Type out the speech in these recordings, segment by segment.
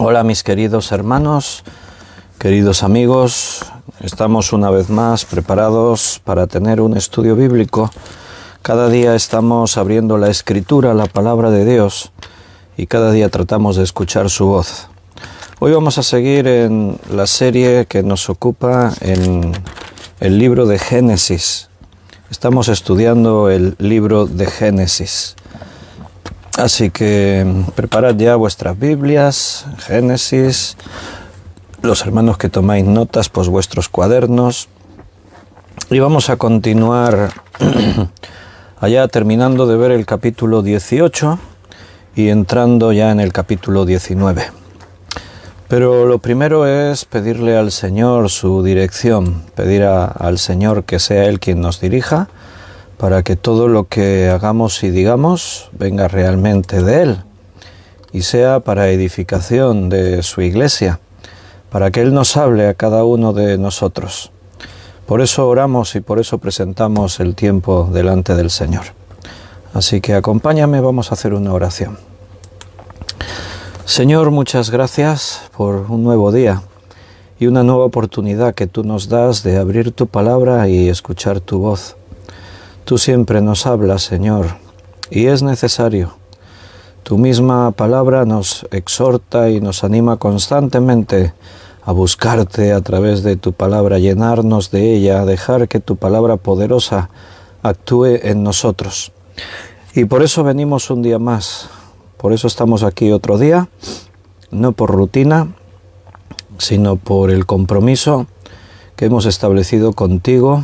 Hola mis queridos hermanos, queridos amigos, estamos una vez más preparados para tener un estudio bíblico. Cada día estamos abriendo la Escritura, la Palabra de Dios, y cada día tratamos de escuchar su voz. Hoy vamos a seguir en la serie que nos ocupa en el libro de Génesis. Estamos estudiando el libro de Génesis. Así que preparad ya vuestras Biblias, Génesis, los hermanos que tomáis notas, pues vuestros cuadernos. Y vamos a continuar allá terminando de ver el capítulo 18 y entrando ya en el capítulo 19. Pero lo primero es pedirle al Señor su dirección, pedir al Señor que sea Él quien nos dirija, para que todo lo que hagamos y digamos venga realmente de Él y sea para edificación de su iglesia, para que Él nos hable a cada uno de nosotros. Por eso oramos y por eso presentamos el tiempo delante del Señor. Así que acompáñame, vamos a hacer una oración. Señor, muchas gracias por un nuevo día y una nueva oportunidad que tú nos das de abrir tu palabra y escuchar tu voz. Tú siempre nos hablas, Señor, y es necesario. Tu misma palabra nos exhorta y nos anima constantemente a buscarte a través de tu palabra, llenarnos de ella, dejar que tu palabra poderosa actúe en nosotros. Y por eso venimos un día más, por eso estamos aquí otro día, no por rutina, sino por el compromiso que hemos establecido contigo.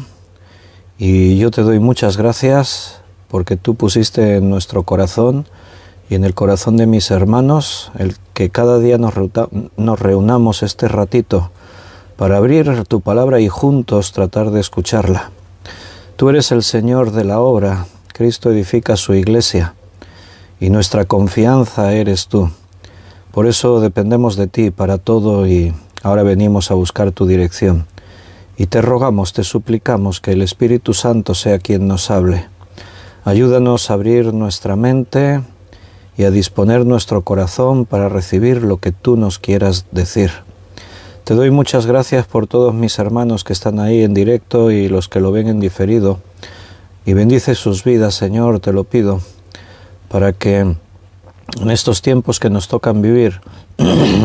Y yo te doy muchas gracias porque tú pusiste en nuestro corazón y en el corazón de mis hermanos el que cada día nos reunamos este ratito para abrir tu palabra y juntos tratar de escucharla. Tú eres el Señor de la obra, Cristo edifica su iglesia y nuestra confianza eres tú. Por eso dependemos de ti para todo y ahora venimos a buscar tu dirección. Y te rogamos, te suplicamos que el Espíritu Santo sea quien nos hable. Ayúdanos a abrir nuestra mente y a disponer nuestro corazón para recibir lo que tú nos quieras decir. Te doy muchas gracias por todos mis hermanos que están ahí en directo y los que lo ven en diferido. Y bendice sus vidas, Señor, te lo pido, para que en estos tiempos que nos tocan vivir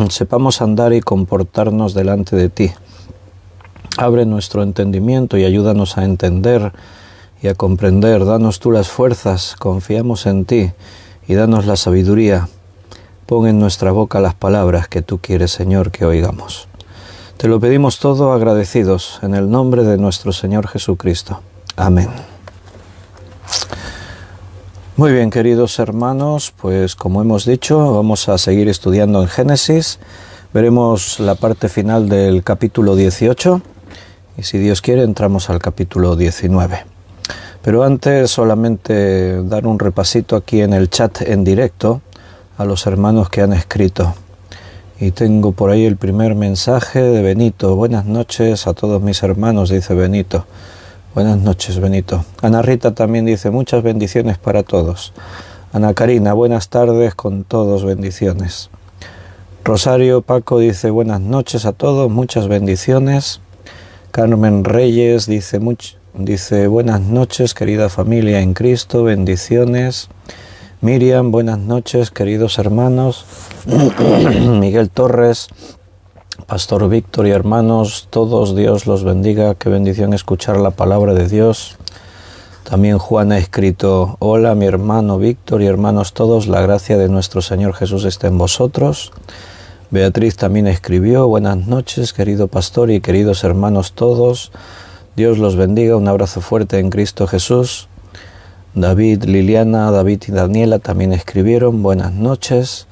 sepamos andar y comportarnos delante de ti. Abre nuestro entendimiento y ayúdanos a entender y a comprender. Danos tú las fuerzas, confiamos en ti y danos la sabiduría. Pon en nuestra boca las palabras que tú quieres, Señor, que oigamos. Te lo pedimos todo agradecidos en el nombre de nuestro Señor Jesucristo. Amén. Muy bien, queridos hermanos, pues como hemos dicho, vamos a seguir estudiando en Génesis. Veremos la parte final del capítulo 18. Y si Dios quiere, entramos al capítulo 19. Pero antes solamente dar un repasito aquí en el chat en directo a los hermanos que han escrito. Y tengo por ahí el primer mensaje de Benito. Buenas noches a todos mis hermanos, dice Benito. Buenas noches, Benito. Ana Rita también dice muchas bendiciones para todos. Ana Karina, buenas tardes con todos, bendiciones. Rosario Paco dice buenas noches a todos, muchas bendiciones. Carmen Reyes dice buenas noches, querida familia en Cristo, bendiciones. Miriam, buenas noches, queridos hermanos. Miguel Torres, Pastor Víctor y hermanos, todos Dios los bendiga, qué bendición escuchar la palabra de Dios. También Juan ha escrito, hola mi hermano Víctor y hermanos todos, la gracia de nuestro Señor Jesús esté en vosotros. Beatriz también escribió, buenas noches, querido pastor y queridos hermanos todos. Dios los bendiga, un abrazo fuerte en Cristo Jesús. David, Liliana, David y Daniela también escribieron, buenas noches.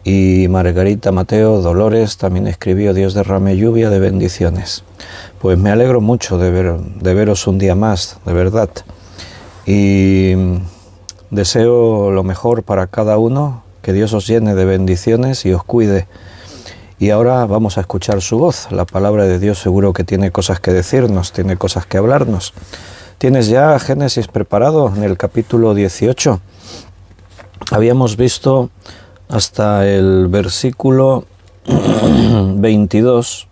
Y Margarita, Mateo, Dolores también escribió, Dios derrame lluvia de bendiciones. Pues me alegro mucho de veros un día más, de verdad. Y deseo lo mejor para cada uno, que Dios os llene de bendiciones y os cuide. Y ahora vamos a escuchar su voz. La palabra de Dios seguro que tiene cosas que decirnos, tiene cosas que hablarnos. ¿Tienes ya Génesis preparado en el capítulo 18? Habíamos visto hasta el versículo 22,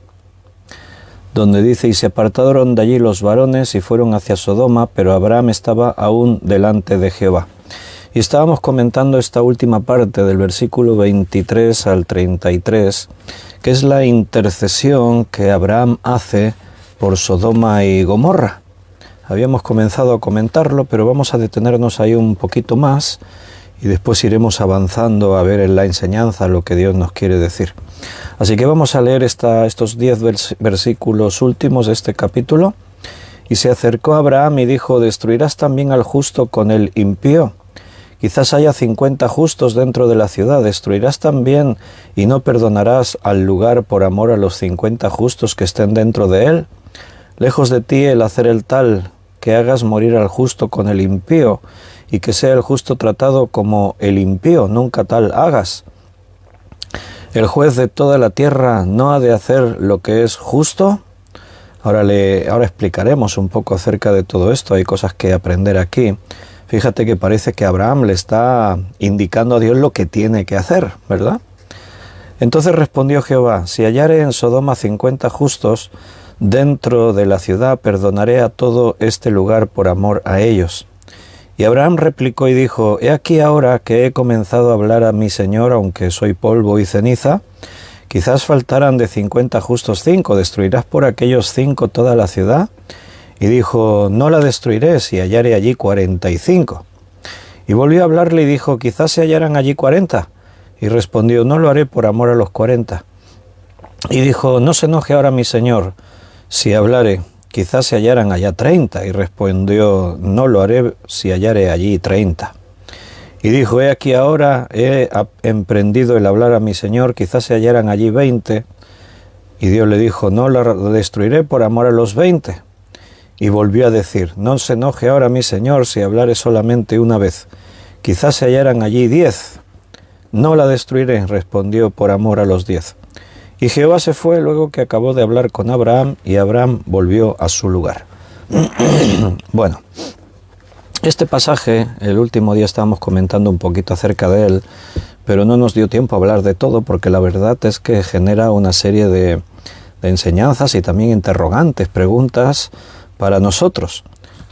donde dice: y se apartaron de allí los varones y fueron hacia Sodoma, pero Abraham estaba aún delante de Jehová. Y estábamos comentando esta última parte del versículo 23 al 33, que es la intercesión que Abraham hace por Sodoma y Gomorra. Habíamos comenzado a comentarlo, pero vamos a detenernos ahí un poquito más y después iremos avanzando a ver en la enseñanza lo que Dios nos quiere decir. Así que vamos a leer estos 10 versículos últimos de este capítulo. Y se acercó a Abraham y dijo: ¿destruirás también al justo con el impío? Quizás haya 50 justos dentro de la ciudad. ¿Destruirás también y no perdonarás al lugar por amor a los 50 justos que estén dentro de él? Lejos de ti el hacer el tal, que hagas morir al justo con el impío, y que sea el justo tratado como el impío, nunca tal hagas. ¿El juez de toda la tierra no ha de hacer lo que es justo? Ahora explicaremos un poco acerca de todo esto, hay cosas que aprender aquí. Fíjate que parece que Abraham le está indicando a Dios lo que tiene que hacer, ¿verdad? Entonces respondió Jehová: si hallare en Sodoma 50 justos dentro de la ciudad, perdonaré a todo este lugar por amor a ellos. Y Abraham replicó y dijo: he aquí ahora que he comenzado a hablar a mi Señor, aunque soy polvo y ceniza, quizás faltaran de 50 justos 5, ¿destruirás por aquellos 5 toda la ciudad? Y dijo: no la destruiré si hallare allí 45. Y volvió a hablarle y dijo: quizás se hallaran allí 40. Y respondió: no lo haré por amor a los 40. Y dijo: no se enoje ahora mi Señor si hablare, quizás se hallaran allá 30. Y respondió: no lo haré si hallare allí 30. Y dijo: he aquí ahora he emprendido el hablar a mi Señor, quizás se hallaran allí 20. Y Dios le dijo: no la destruiré por amor a los 20. Y volvió a decir: no se enoje ahora mi Señor si hablare solamente una vez, quizás se hallaran allí 10. No la destruiré, respondió, por amor a los 10. Y Jehová se fue luego que acabó de hablar con Abraham, y Abraham volvió a su lugar. Bueno, este pasaje, el último día estábamos comentando un poquito acerca de él, pero no nos dio tiempo a hablar de todo, porque la verdad es que genera una serie de enseñanzas y también interrogantes, preguntas para nosotros.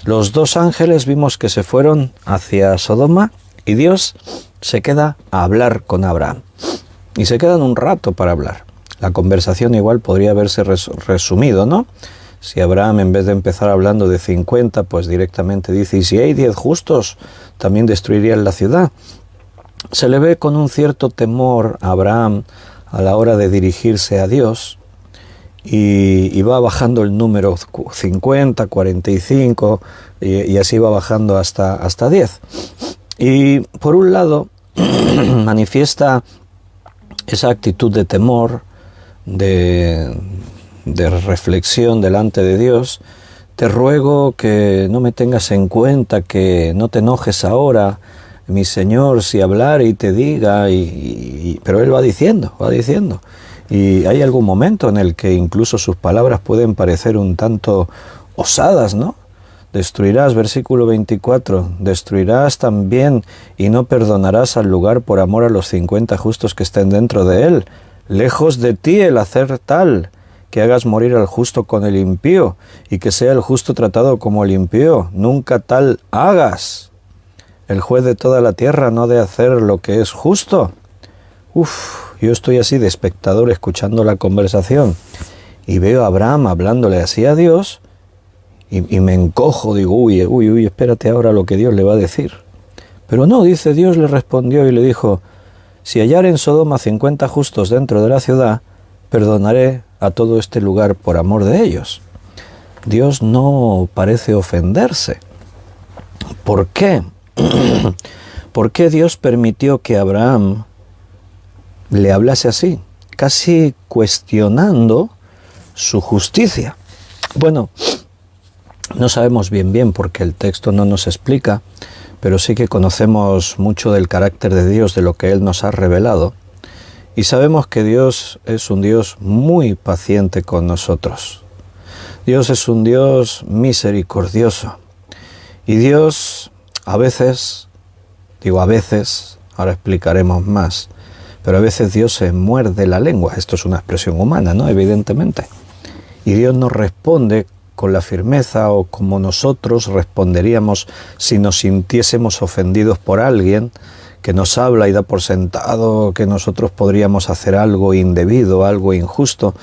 Los 2 ángeles vimos que se fueron hacia Sodoma y Dios se queda a hablar con Abraham. Y se quedan un rato para hablar. La conversación igual podría haberse resumido, ¿no? Si Abraham, en vez de empezar hablando de 50, pues directamente dice: y si hay 10 justos, también destruirían la ciudad. Se le ve con un cierto temor a Abraham a la hora de dirigirse a Dios. Y va bajando el número 50, 45, y así va bajando hasta 10. Y por un lado manifiesta esa actitud de temor, de reflexión delante de Dios. Te ruego que no me tengas en cuenta, que no te enojes ahora, mi Señor, si hablare y te diga, pero él va diciendo. Y hay algún momento en el que incluso sus palabras pueden parecer un tanto osadas, ¿no? Destruirás, versículo 24, destruirás también y no perdonarás al lugar por amor a los 50 justos que estén dentro de él. Lejos de ti el hacer tal, que hagas morir al justo con el impío, y que sea el justo tratado como el impío, nunca tal hagas. El juez de toda la tierra no ha de hacer lo que es justo. Yo estoy así de espectador escuchando la conversación y veo a Abraham hablándole así a Dios y me encojo, digo, uy, espérate ahora lo que Dios le va a decir. Pero no, dice, Dios le respondió y le dijo: si hallare en Sodoma 50 justos dentro de la ciudad, perdonaré a todo este lugar por amor de ellos. Dios no parece ofenderse. ¿Por qué? ¿Por qué Dios permitió que Abraham le hablase así, casi cuestionando su justicia? Bueno, no sabemos bien porque el texto no nos explica, pero sí que conocemos mucho del carácter de Dios, de lo que Él nos ha revelado, y sabemos que Dios es un Dios muy paciente con nosotros. Dios es un Dios misericordioso, y Dios a veces, ahora explicaremos más, pero a veces Dios se muerde la lengua. Esto es una expresión humana, ¿no? Evidentemente. Y Dios nos responde con la firmeza o como nosotros responderíamos si nos sintiésemos ofendidos por alguien que nos habla y da por sentado que nosotros podríamos hacer algo indebido, algo injusto.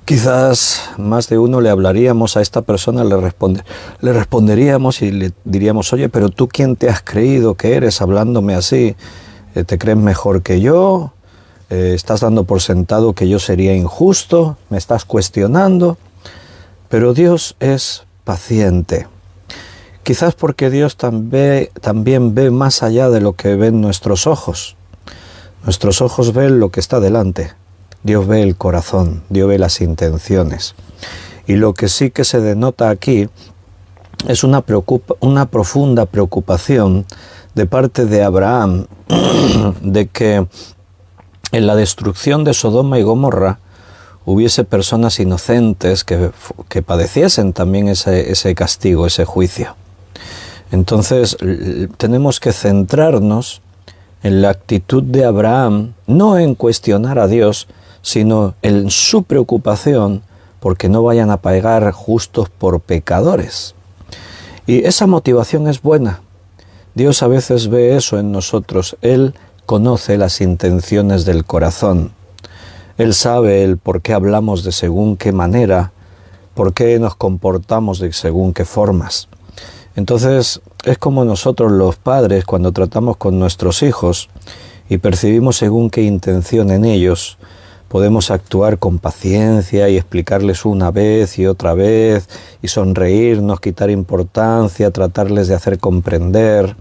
Quizás más de uno le hablaríamos a esta persona, le responderíamos y le diríamos: oye, pero tú ¿quién te has creído que eres hablándome así? ¿Te crees mejor que yo? ¿Estás dando por sentado que yo sería injusto? ¿Me estás cuestionando? Pero Dios es paciente. Quizás porque Dios también ve más allá de lo que ven nuestros ojos. Nuestros ojos ven lo que está delante. Dios ve el corazón, Dios ve las intenciones. Y lo que sí que se denota aquí es una profunda preocupación de parte de Abraham de que en la destrucción de Sodoma y Gomorra hubiese personas inocentes que padeciesen también ese castigo, ese juicio. Entonces tenemos que centrarnos en la actitud de Abraham, no en cuestionar a Dios, sino en su preocupación porque no vayan a pagar justos por pecadores. Y esa motivación es buena. Dios a veces ve eso en nosotros. Él conoce las intenciones del corazón. Él sabe el por qué hablamos de según qué manera, por qué nos comportamos de según qué formas. Entonces, es como nosotros los padres cuando tratamos con nuestros hijos y percibimos según qué intención en ellos, podemos actuar con paciencia y explicarles una vez y otra vez y sonreírnos, quitar importancia, tratarles de hacer comprender.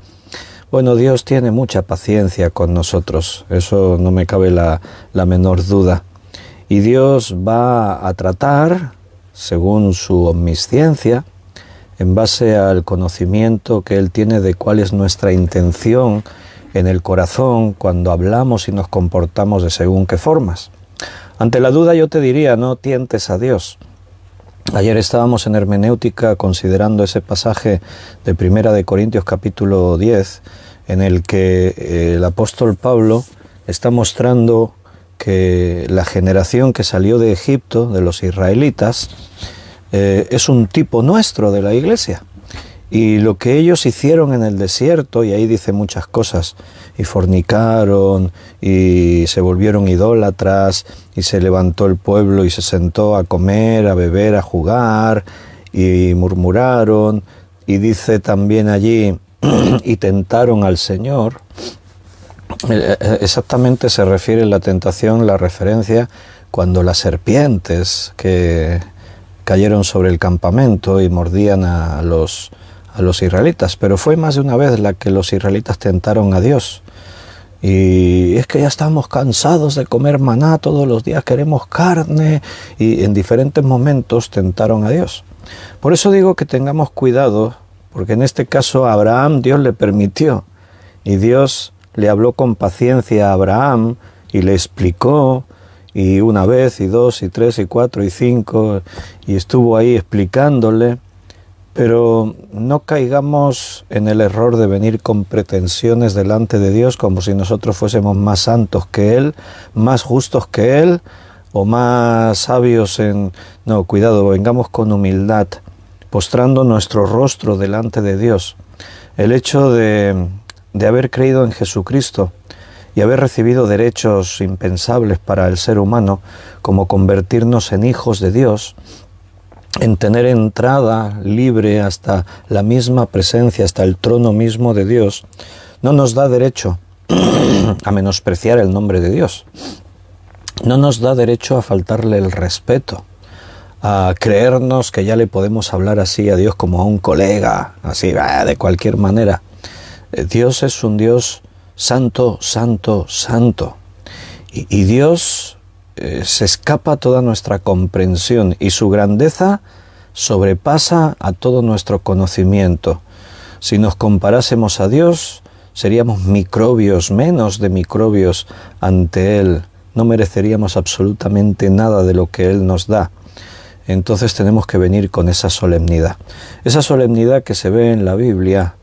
Bueno, Dios tiene mucha paciencia con nosotros, eso no me cabe la menor duda. Y Dios va a tratar, según su omnisciencia, en base al conocimiento que Él tiene de cuál es nuestra intención en el corazón cuando hablamos y nos comportamos de según qué formas. Ante la duda yo te diría, no tientes a Dios. Ayer estábamos en hermenéutica considerando ese pasaje de 1 de Corintios capítulo 10, en el que el apóstol Pablo está mostrando que la generación que salió de Egipto, de los israelitas, es un tipo nuestro de la iglesia. Y lo que ellos hicieron en el desierto, y ahí dice muchas cosas, y fornicaron, y se volvieron idólatras, y se levantó el pueblo y se sentó a comer, a beber, a jugar, y murmuraron, y dice también allí, y tentaron al Señor. Exactamente se refiere la tentación, la referencia, cuando las serpientes que cayeron sobre el campamento y mordían a los israelitas, pero fue más de una vez la que los israelitas tentaron a Dios. Y es que ya estamos cansados de comer maná, todos los días queremos carne, y en diferentes momentos tentaron a Dios. Por eso digo que tengamos cuidado, porque en este caso a Abraham Dios le permitió, y Dios le habló con paciencia a Abraham y le explicó, y una vez, y dos, y tres, y cuatro, y cinco, y estuvo ahí explicándole. Pero no caigamos en el error de venir con pretensiones delante de Dios como si nosotros fuésemos más santos que Él, más justos que Él o más sabios en... No, cuidado, vengamos con humildad, postrando nuestro rostro delante de Dios. El hecho de haber creído en Jesucristo y haber recibido derechos impensables para el ser humano, como convertirnos en hijos de Dios, en tener entrada libre hasta la misma presencia, hasta el trono mismo de Dios, no nos da derecho a menospreciar el nombre de Dios. No nos da derecho a faltarle el respeto, a creernos que ya le podemos hablar así a Dios como a un colega, así de cualquier manera. Dios es un Dios santo, santo, santo. Y Dios se escapa a toda nuestra comprensión y su grandeza sobrepasa a todo nuestro conocimiento. Si nos comparásemos a Dios, seríamos microbios, menos de microbios ante Él. No mereceríamos absolutamente nada de lo que Él nos da. Entonces tenemos que venir con esa solemnidad que se ve en la Biblia,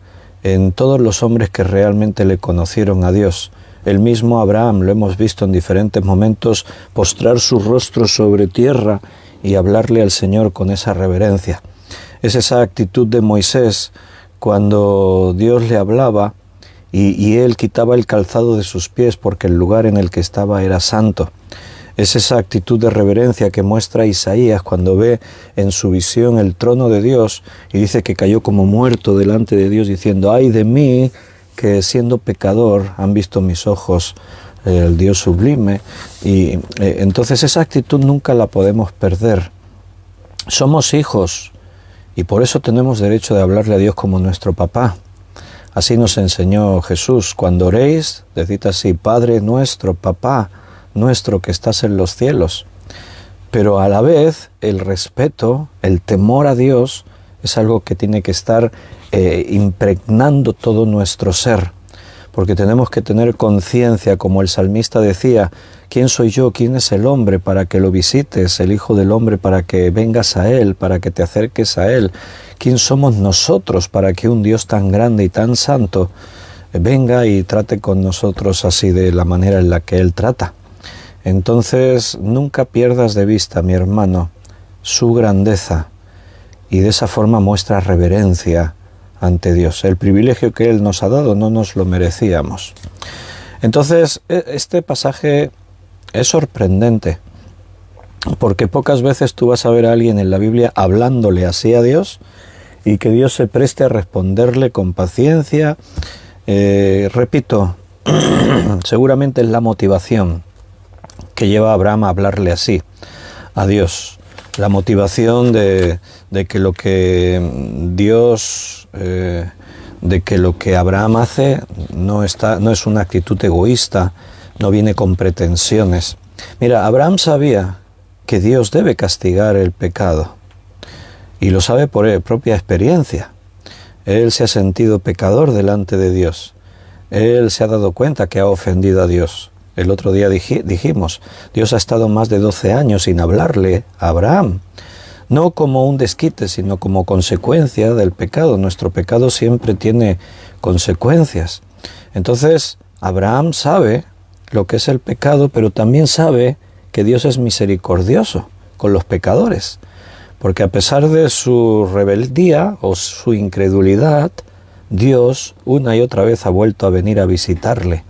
en todos los hombres que realmente le conocieron a Dios, El mismo Abraham, lo hemos visto en diferentes momentos, postrar su rostro sobre tierra y hablarle al Señor con esa reverencia. Es esa actitud de Moisés cuando Dios le hablaba y él quitaba el calzado de sus pies porque el lugar en el que estaba era santo. Es esa actitud de reverencia que muestra Isaías cuando ve en su visión el trono de Dios y dice que cayó como muerto delante de Dios diciendo: ¡ay de mí, que siendo pecador han visto mis ojos el Dios sublime! Y entonces esa actitud nunca la podemos perder. Somos hijos y por eso tenemos derecho de hablarle a Dios como nuestro papá. Así nos enseñó Jesús: cuando oréis, decid así: Padre nuestro, papá nuestro que estás en los cielos. Pero a la vez el respeto, el temor a Dios es algo que tiene que estar impregnando todo nuestro ser, porque tenemos que tener conciencia, como el salmista decía: ¿quién soy yo? ¿Quién es el hombre para que lo visites? El Hijo del Hombre para que vengas a Él, para que te acerques a Él. ¿Quién somos nosotros para que un Dios tan grande y tan santo venga y trate con nosotros así, de la manera en la que Él trata? Entonces nunca pierdas de vista, mi hermano, su grandeza, y de esa forma muestra reverencia ante Dios. El privilegio que Él nos ha dado no nos lo merecíamos. Entonces este pasaje es sorprendente, porque pocas veces tú vas a ver a alguien en la Biblia hablándole así a Dios y que Dios se preste a responderle con paciencia. Repito, seguramente es la motivación que lleva a Abraham a hablarle así a Dios. La motivación de que lo que Dios, de que lo que Abraham hace no es una actitud egoísta, no viene con pretensiones. Mira, Abraham sabía que Dios debe castigar el pecado y lo sabe por propia experiencia. Él se ha sentido pecador delante de Dios. Él se ha dado cuenta que ha ofendido a Dios. El otro día dijimos, Dios ha estado más de 12 años sin hablarle a Abraham, no como un desquite, sino como consecuencia del pecado. Nuestro pecado siempre tiene consecuencias. Entonces, Abraham sabe lo que es el pecado, pero también sabe que Dios es misericordioso con los pecadores, porque a pesar de su rebeldía o su incredulidad, Dios una y otra vez ha vuelto a venir a visitarle.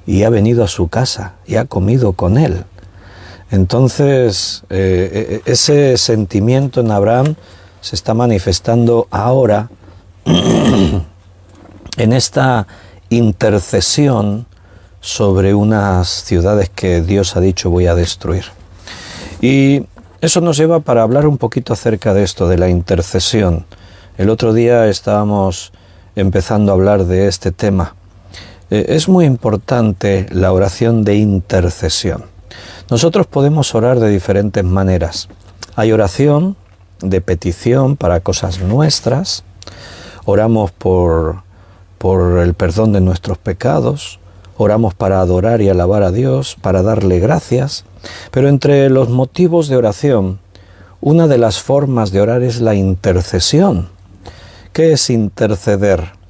Y ha venido a su casa y ha comido con él. Entonces, ese sentimiento en Abraham se está manifestando ahora en esta intercesión sobre unas ciudades que Dios ha dicho voy a destruir. Y eso nos lleva para hablar un poquito acerca de esto, de la intercesión. El otro día estábamos empezando a hablar de este tema. Es muy importante la oración de intercesión. Nosotros podemos orar de diferentes maneras. Hay oración de petición para cosas nuestras. Oramos por el perdón de nuestros pecados. Oramos para adorar y alabar a Dios, para darle gracias. Pero entre los motivos de oración, una de las formas de orar es la intercesión. ¿Qué es interceder?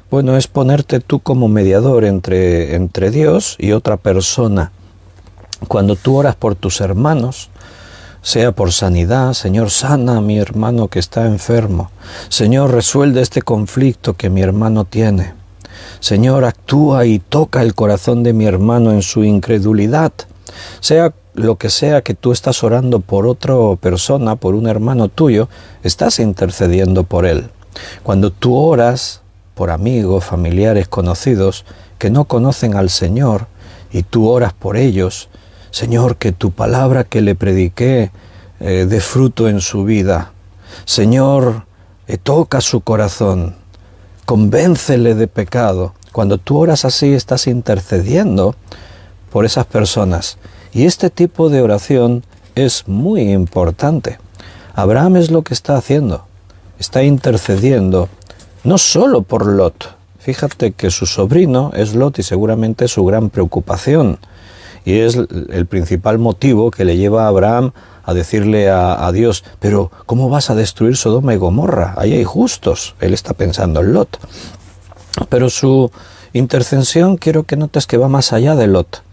Bueno, es ponerte tú como mediador entre Dios y otra persona. Cuando tú oras por tus hermanos, sea por sanidad, Señor, sana a mi hermano que está enfermo. Señor, resuelve este conflicto que mi hermano tiene. Señor, actúa y toca el corazón de mi hermano en su incredulidad. Sea lo que sea que tú estás orando por otra persona, por un hermano tuyo, estás intercediendo por él. Cuando tú oras por amigos, familiares, conocidos que no conocen al Señor y tú oras por ellos, Señor, que tu palabra que le prediqué dé fruto en su vida. Señor, toca su corazón, convéncele de pecado. Cuando tú oras así, estás intercediendo por esas personas. Y este tipo de oración es muy importante. Abraham es lo que está haciendo. Está intercediendo no solo por Lot. Fíjate que su sobrino es Lot y seguramente su gran preocupación. Y es el principal motivo que le lleva a Abraham a decirle a Dios, pero ¿cómo vas a destruir Sodoma y Gomorra? Ahí hay justos. Él está pensando en Lot. Pero su Intercesión quiero que notes que va más allá de Lot,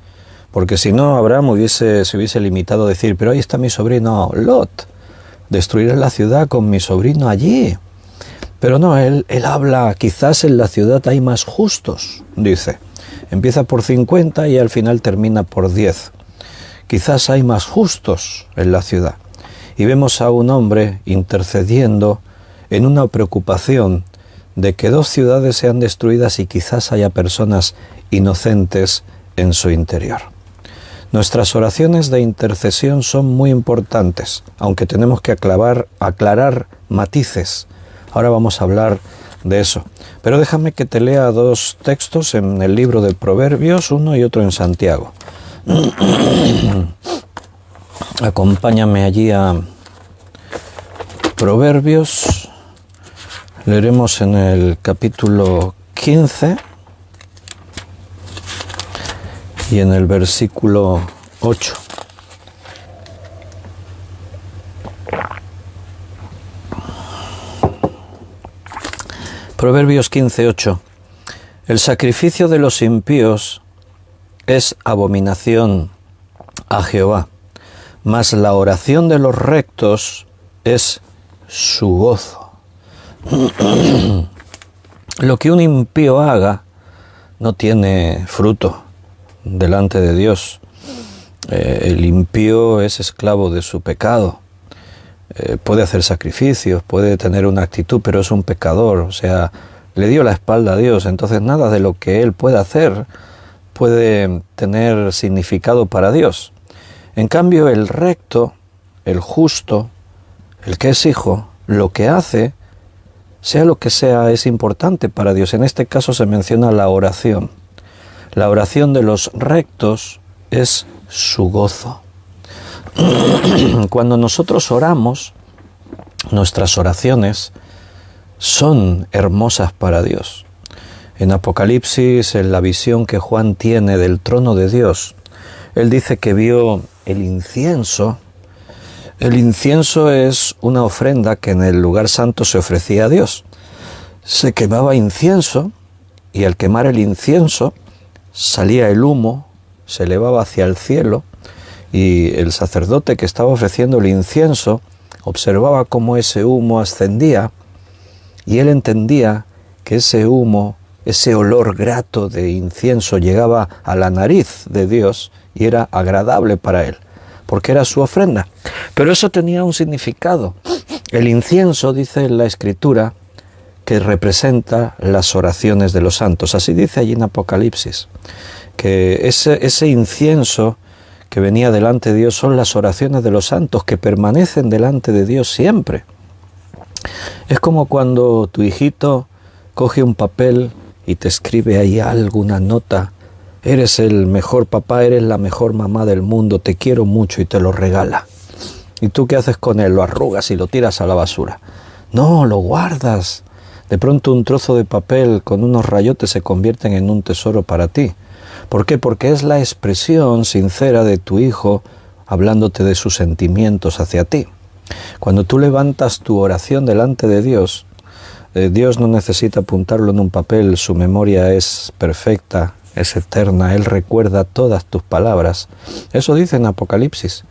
porque si no Abraham se hubiese limitado a decir, pero ahí está mi sobrino Lot, destruiré la ciudad con mi sobrino allí. Pero no, él habla, quizás en la ciudad hay más justos, dice. Empieza por 50 y al final termina por 10. Quizás hay más justos en la ciudad. Y vemos a un hombre intercediendo en una preocupación de que 2 ciudades sean destruidas y quizás haya personas inocentes en su interior. Nuestras oraciones de intercesión son muy importantes, aunque tenemos que aclarar matices. Ahora vamos a hablar de eso. Pero déjame que te lea 2 textos en el libro de Proverbios, uno y otro en Santiago. Acompáñame allí a Proverbios. Leeremos en el capítulo 15 y en el versículo 8. Proverbios 15:8. El sacrificio de los impíos es abominación a Jehová, mas la oración de los rectos es su gozo. Lo que un impío haga no tiene fruto delante de Dios. El impío es esclavo de su pecado. Puede hacer sacrificios, puede tener una actitud, pero es un pecador, o sea, le dio la espalda a Dios, entonces nada de lo que él pueda hacer puede tener significado para Dios. En cambio, el recto, el justo, el que es hijo, lo que hace, sea lo que sea, es importante para Dios. En este caso se menciona la oración. La oración de los rectos es su gozo. Cuando nosotros oramos, nuestras oraciones son hermosas para Dios. En Apocalipsis, en la visión que Juan tiene del trono de Dios, él dice que vio el incienso. El incienso es una ofrenda que en el lugar santo se ofrecía a Dios. Se quemaba incienso y al quemar el incienso salía el humo, se elevaba hacia el cielo. Y el sacerdote que estaba ofreciendo el incienso observaba cómo ese humo ascendía y él entendía que ese humo, ese olor grato de incienso llegaba a la nariz de Dios y era agradable para él, porque era su ofrenda. Pero eso tenía un significado. El incienso, dice en la Escritura, que representa las oraciones de los santos. Así dice allí en Apocalipsis, que ese incienso que venía delante de Dios son las oraciones de los santos que permanecen delante de Dios siempre. Es como cuando tu hijito coge un papel y te escribe ahí alguna nota. Eres el mejor papá, eres la mejor mamá del mundo, te quiero mucho, y te lo regala. ¿Y tú qué haces con él? Lo arrugas y lo tiras a la basura. No, lo guardas. De pronto un trozo de papel con unos rayotes se convierten en un tesoro para ti. ¿Por qué? Porque es la expresión sincera de tu hijo hablándote de sus sentimientos hacia ti. Cuando tú levantas tu oración delante de Dios, Dios no necesita apuntarlo en un papel, su memoria es perfecta, es eterna, Él recuerda todas tus palabras. Eso dice en Apocalipsis,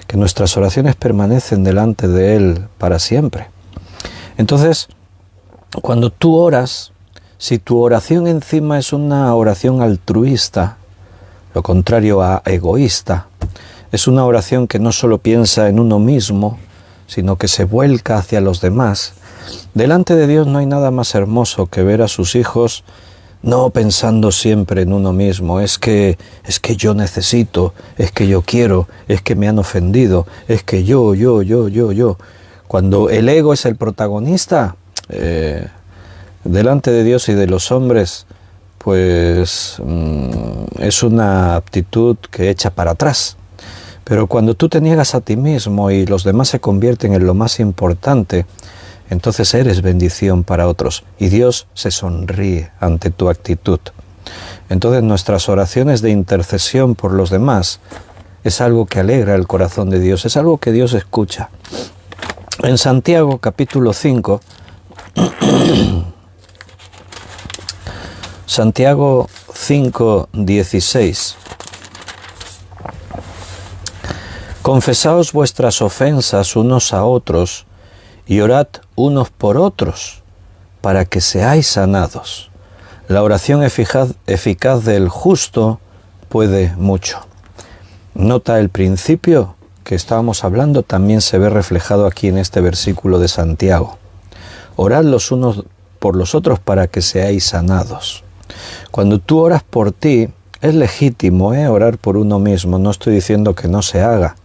que nuestras oraciones permanecen delante de Él para siempre. Entonces, cuando tú oras, si tu oración encima es una oración altruista, lo contrario a egoísta, es una oración que no solo piensa en uno mismo, sino que se vuelca hacia los demás, delante de Dios no hay nada más hermoso que ver a sus hijos no pensando siempre en uno mismo, es que yo necesito, es que yo quiero, es que me han ofendido, es que yo. Cuando el ego es el protagonista, delante de Dios y de los hombres, pues es una actitud que echa para atrás. Pero cuando tú te niegas a ti mismo y los demás se convierten en lo más importante, entonces eres bendición para otros y Dios se sonríe ante tu actitud. Entonces nuestras oraciones de intercesión por los demás es algo que alegra el corazón de Dios, es algo que Dios escucha. En Santiago capítulo 5, Santiago 5:16. Confesaos vuestras ofensas unos a otros y orad unos por otros para que seáis sanados. La oración eficaz del justo puede mucho. Nota el principio que estábamos hablando, también se ve reflejado aquí en este versículo de Santiago. Orad los unos por los otros para que seáis sanados. Cuando tú oras por ti, es legítimo orar por uno mismo, no estoy diciendo que no se haga.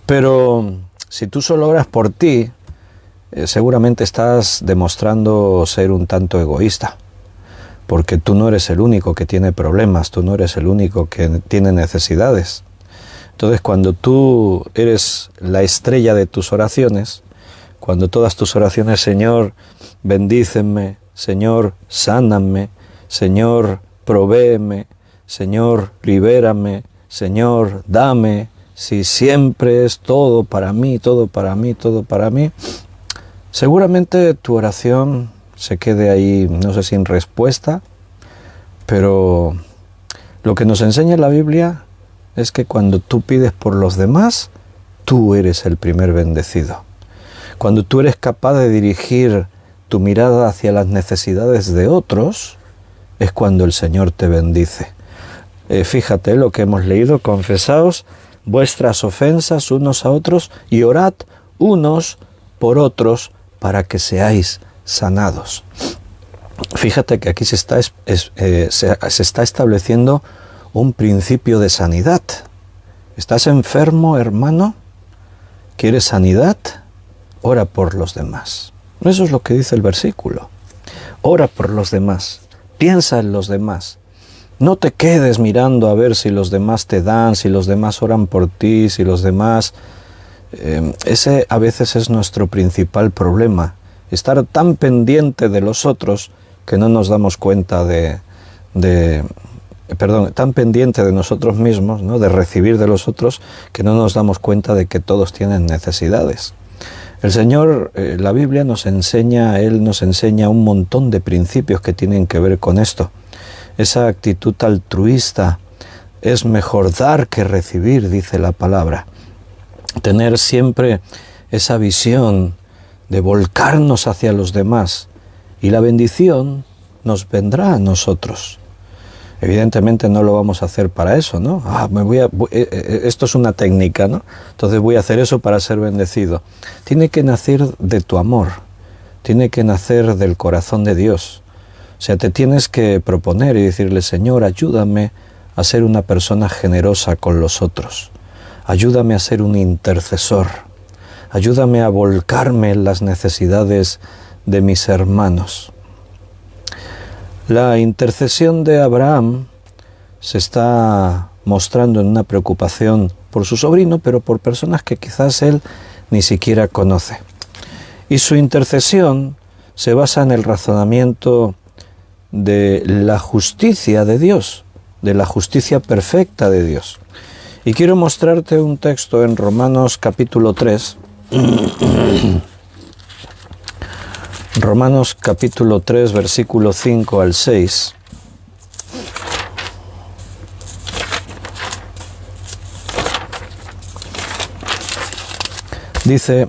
Pero si tú solo oras por ti, seguramente estás demostrando ser un tanto egoísta, porque tú no eres el único que tiene problemas, tú no eres el único que tiene necesidades. Entonces, cuando tú eres la estrella de tus oraciones, cuando todas tus oraciones, Señor, bendíceme, Señor, sáname, Señor, provéeme, Señor, libérame, Señor, dame, si siempre es todo para mí, todo para mí, todo para mí, seguramente tu oración se quede ahí, no sé, sin respuesta, pero lo que nos enseña la Biblia es que cuando tú pides por los demás, tú eres el primer bendecido. Cuando tú eres capaz de dirigir tu mirada hacia las necesidades de otros, es cuando el Señor te bendice. Fíjate lo que hemos leído: confesaos vuestras ofensas unos a otros y orad unos por otros para que seáis sanados. Fíjate que aquí se está estableciendo un principio de sanidad. ¿Estás enfermo, hermano? ¿Quieres sanidad? Ora por los demás. Eso es lo que dice el versículo. Ora por los demás. Piensa en los demás. No te quedes mirando a ver si los demás te dan, si los demás oran por ti, si los demás... ese a veces es nuestro principal problema. Estar tan pendiente de los otros que no nos damos cuenta tan pendiente de nosotros mismos, ¿no? De recibir de los otros, que no nos damos cuenta de que todos tienen necesidades. El Señor, la Biblia nos enseña, Él nos enseña un montón de principios que tienen que ver con esto. Esa actitud altruista, es mejor dar que recibir, dice la palabra. Tener siempre esa visión de volcarnos hacia los demás, y la bendición nos vendrá a nosotros. Evidentemente no lo vamos a hacer para eso, ¿no? Esto es una técnica, ¿no? Entonces voy a hacer eso para ser bendecido. Tiene que nacer de tu amor, tiene que nacer del corazón de Dios. O sea, te tienes que proponer y decirle: Señor, ayúdame a ser una persona generosa con los otros. Ayúdame a ser un intercesor. Ayúdame a volcarme en las necesidades de mis hermanos. La intercesión de Abraham se está mostrando en una preocupación por su sobrino, pero por personas que quizás él ni siquiera conoce. Y su intercesión se basa en el razonamiento de la justicia de Dios, de la justicia perfecta de Dios. Y quiero mostrarte un texto en Romanos capítulo 3. Romanos capítulo 3, versículo 5 al 6. Dice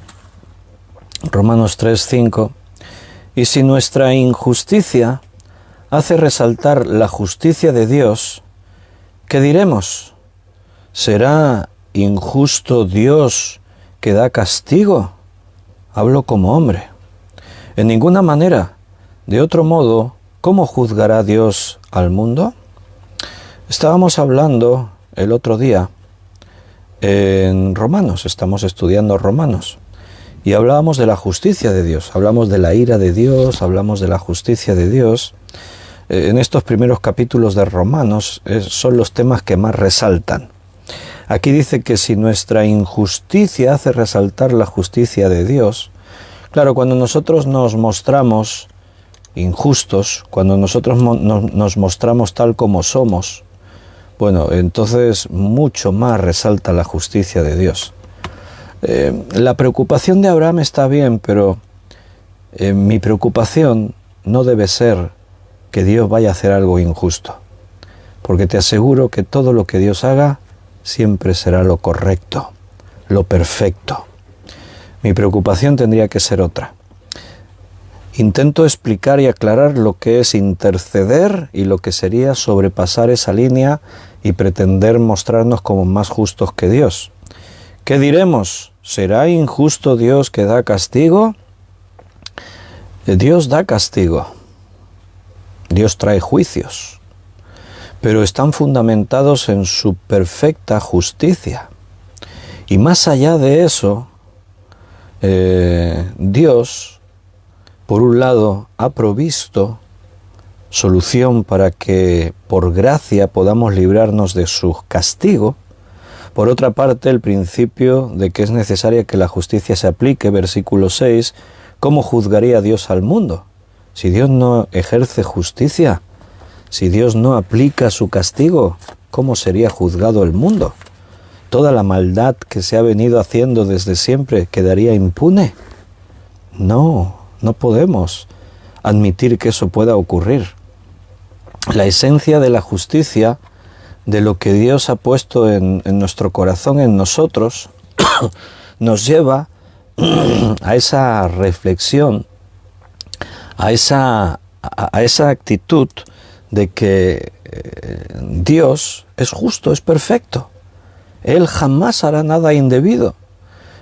Romanos 3, 5: y si nuestra injusticia hace resaltar la justicia de Dios, ¿qué diremos? ¿Será injusto Dios que da castigo? Hablo como hombre. En ninguna manera. De otro modo, ¿cómo juzgará Dios al mundo? Estábamos hablando el otro día en Romanos, estamos estudiando Romanos, y hablábamos de la justicia de Dios, hablamos de la ira de Dios, hablamos de la justicia de Dios. En estos primeros capítulos de Romanos son los temas que más resaltan. Aquí dice que si nuestra injusticia hace resaltar la justicia de Dios, claro, cuando nosotros nos mostramos injustos, cuando nosotros nos mostramos tal como somos, bueno, entonces mucho más resalta la justicia de Dios. La preocupación de Abraham está bien, pero mi preocupación no debe ser que Dios vaya a hacer algo injusto, porque te aseguro que todo lo que Dios haga siempre será lo correcto, lo perfecto. Mi preocupación tendría que ser otra. Intento explicar y aclarar lo que es interceder y lo que sería sobrepasar esa línea y pretender mostrarnos como más justos que Dios. ¿Qué diremos? ¿Será injusto Dios que da castigo? Dios da castigo. Dios trae juicios, pero están fundamentados en su perfecta justicia. Y más allá de eso, Dios, por un lado, ha provisto solución para que por gracia podamos librarnos de su castigo. Por otra parte, el principio de que es necesaria que la justicia se aplique, versículo 6, ¿cómo juzgaría Dios al mundo? Si Dios no ejerce justicia, si Dios no aplica su castigo, ¿cómo sería juzgado el mundo? ¿Toda la maldad que se ha venido haciendo desde siempre quedaría impune? No, no podemos admitir que eso pueda ocurrir. La esencia de la justicia, de lo que Dios ha puesto en nuestro corazón, en nosotros, nos lleva a esa reflexión, a esa actitud de que Dios es justo, es perfecto. Él jamás hará nada indebido.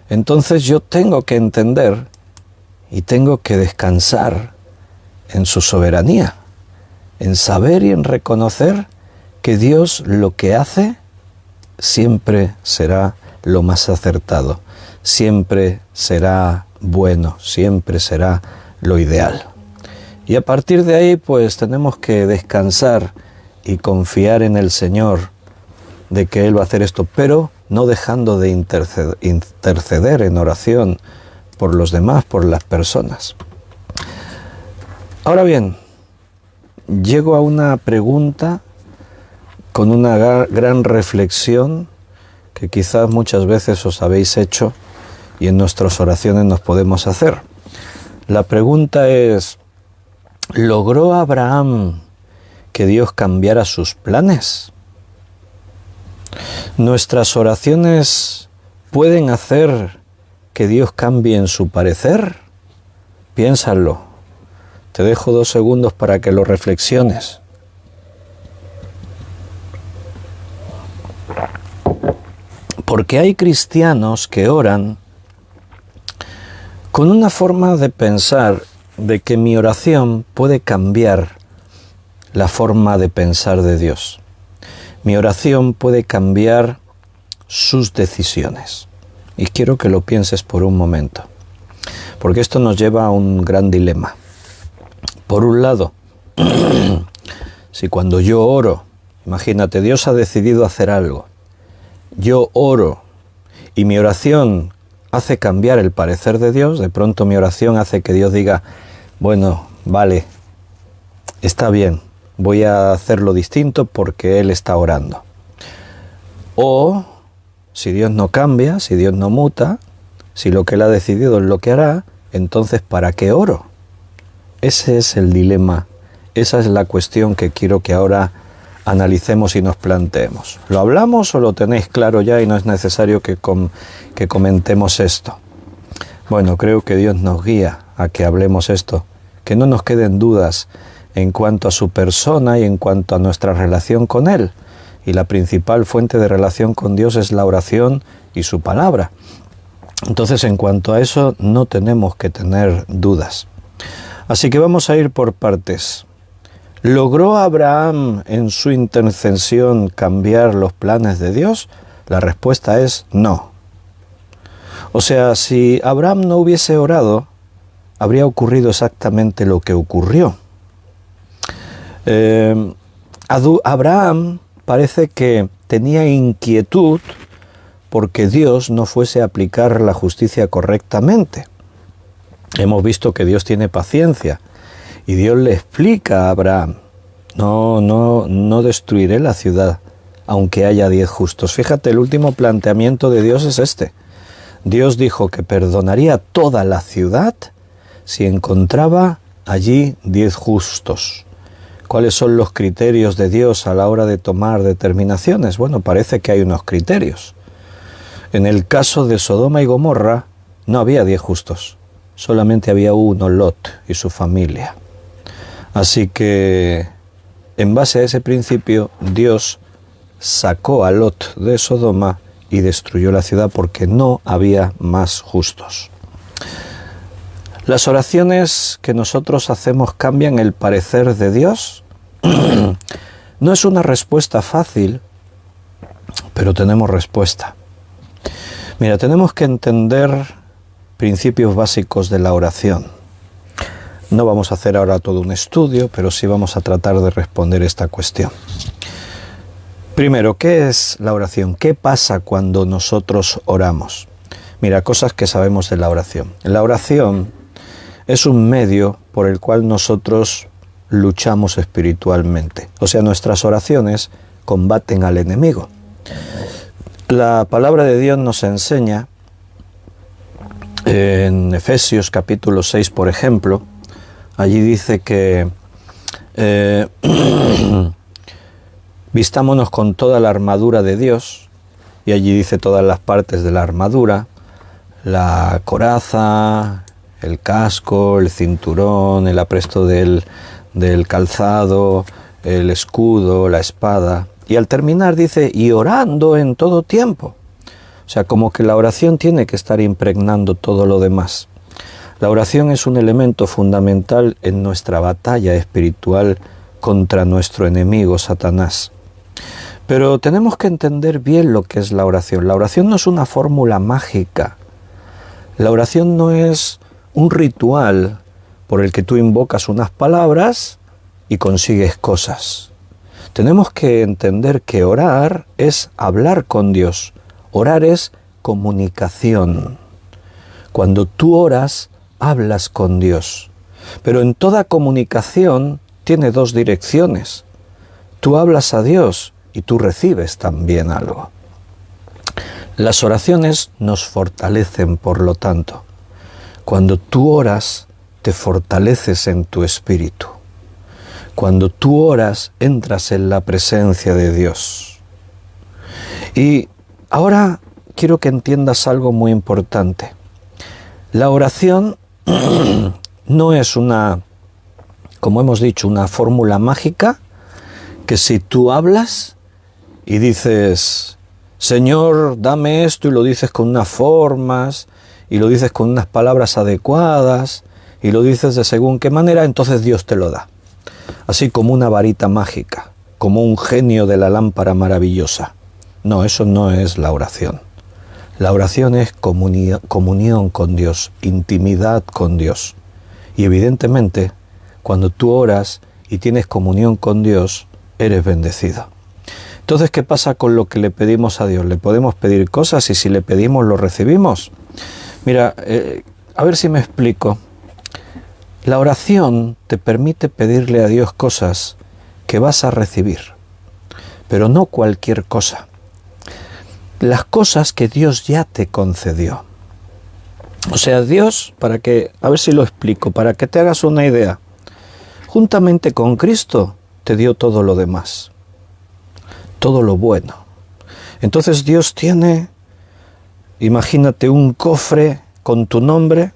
Entonces yo tengo que entender y tengo que descansar en su soberanía, en saber y en reconocer que Dios lo que hace siempre será lo más acertado, siempre será bueno, siempre será lo ideal. Y a partir de ahí, pues tenemos que descansar y confiar en el Señor de que Él va a hacer esto, pero no dejando de interceder en oración por los demás, por las personas. Ahora bien, llego a una pregunta con una gran reflexión que quizás muchas veces os habéis hecho y en nuestras oraciones nos podemos hacer. La pregunta es, ¿logró Abraham que Dios cambiara sus planes? ¿Nuestras oraciones pueden hacer que Dios cambie en su parecer? Piénsalo. Te dejo 2 segundos para que lo reflexiones. Porque hay cristianos que oran con una forma de pensar de que mi oración puede cambiar la forma de pensar de Dios. Mi oración puede cambiar sus decisiones. Y quiero que lo pienses por un momento, porque esto nos lleva a un gran dilema. Por un lado, si cuando yo oro, imagínate, Dios ha decidido hacer algo, yo oro y mi oración hace cambiar el parecer de Dios, de pronto mi oración hace que Dios diga, bueno, vale, está bien, voy a hacerlo distinto porque Él está orando. O, si Dios no cambia, si Dios no muta, si lo que Él ha decidido es lo que hará, entonces ¿para qué oro? Ese es el dilema, esa es la cuestión que quiero que ahora analicemos y nos planteemos. ¿Lo hablamos o lo tenéis claro ya y no es necesario que comentemos esto? Bueno, creo que Dios nos guía a que hablemos esto, que no nos queden dudas en cuanto a su persona y en cuanto a nuestra relación con Él. Y la principal fuente de relación con Dios es la oración y su palabra. Entonces, en cuanto a eso, no tenemos que tener dudas. Así que vamos a ir por partes. ¿Logró Abraham en su intercesión cambiar los planes de Dios? La respuesta es no. O sea, si Abraham no hubiese orado, habría ocurrido exactamente lo que ocurrió. Abraham parece que tenía inquietud porque Dios no fuese a aplicar la justicia correctamente. Hemos visto que Dios tiene paciencia y Dios le explica a Abraham, no destruiré la ciudad aunque haya 10 justos. Fíjate, el último planteamiento de Dios es este. Dios dijo que perdonaría toda la ciudad si encontraba allí 10 justos. ¿Cuáles son los criterios de Dios a la hora de tomar determinaciones? Bueno, parece que hay unos criterios. En el caso de Sodoma y Gomorra no había 10 justos, solamente había uno, Lot y su familia. Así que, en base a ese principio, Dios sacó a Lot de Sodoma y destruyó la ciudad porque no había más justos. ¿Las oraciones que nosotros hacemos cambian el parecer de Dios? No es una respuesta fácil, pero tenemos respuesta. Mira, tenemos que entender principios básicos de la oración. No vamos a hacer ahora todo un estudio, pero sí vamos a tratar de responder esta cuestión. Primero, ¿qué es la oración? ¿Qué pasa cuando nosotros oramos? Mira, cosas que sabemos de la oración. La oración es un medio por el cual nosotros luchamos espiritualmente. O sea, nuestras oraciones combaten al enemigo. La palabra de Dios nos enseña, en Efesios capítulo 6, por ejemplo, allí dice que vistámonos con toda la armadura de Dios, y allí dice todas las partes de la armadura, la coraza, el casco, el cinturón, el apresto del calzado, el escudo, la espada. Y al terminar dice, y orando en todo tiempo. O sea, como que la oración tiene que estar impregnando todo lo demás. La oración es un elemento fundamental en nuestra batalla espiritual contra nuestro enemigo, Satanás. Pero tenemos que entender bien lo que es la oración. La oración no es una fórmula mágica. La oración no es un ritual por el que tú invocas unas palabras y consigues cosas. Tenemos que entender que orar es hablar con Dios. Orar es comunicación. Cuando tú oras, hablas con Dios. Pero en toda comunicación tiene dos direcciones. Tú hablas a Dios y tú recibes también algo. Las oraciones nos fortalecen, por lo tanto. Cuando tú oras, te fortaleces en tu espíritu. Cuando tú oras, entras en la presencia de Dios. Y ahora quiero que entiendas algo muy importante. La oración no es una, como hemos dicho, una fórmula mágica que si tú hablas y dices, Señor, dame esto, y lo dices con unas formas, y lo dices con unas palabras adecuadas, y lo dices de según qué manera, entonces Dios te lo da. Así como una varita mágica, como un genio de la lámpara maravillosa. No, eso no es la oración. La oración es comunión con Dios, intimidad con Dios. Y evidentemente, cuando tú oras y tienes comunión con Dios, eres bendecido. Entonces, ¿qué pasa con lo que le pedimos a Dios? ¿Le podemos pedir cosas y si le pedimos lo recibimos? Mira, a ver si me explico. La oración te permite pedirle a Dios cosas que vas a recibir, pero no cualquier cosa. Las cosas que Dios ya te concedió. O sea, Dios, a ver si lo explico, para que te hagas una idea, juntamente con Cristo te dio todo lo demás, todo lo bueno. Entonces Dios tiene, imagínate un cofre con tu nombre,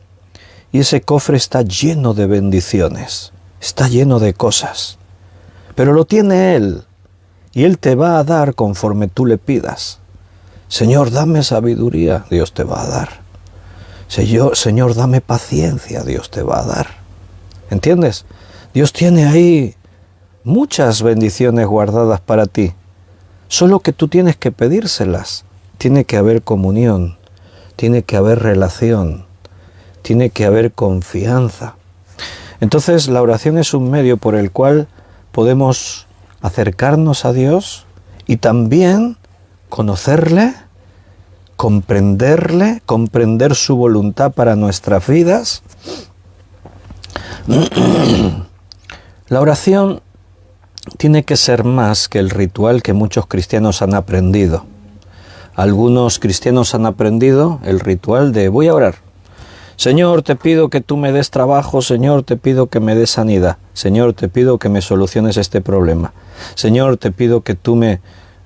y ese cofre está lleno de bendiciones, está lleno de cosas, pero lo tiene Él, y Él te va a dar conforme tú le pidas. Señor, dame sabiduría, Dios te va a dar. Señor, dame paciencia, Dios te va a dar. ¿Entiendes? Dios tiene ahí muchas bendiciones guardadas para ti, solo que tú tienes que pedírselas. Tiene que haber comunión, tiene que haber relación, tiene que haber confianza. Entonces la oración es un medio por el cual podemos acercarnos a Dios y también conocerle, comprender su voluntad para nuestras vidas. La oración tiene que ser más que el ritual que muchos cristianos han aprendido. Algunos cristianos han aprendido el ritual de voy a orar. Señor, te pido que tú me des trabajo, Señor, te pido que me des sanidad, Señor, te pido que me soluciones este problema, Señor, te pido que tú me...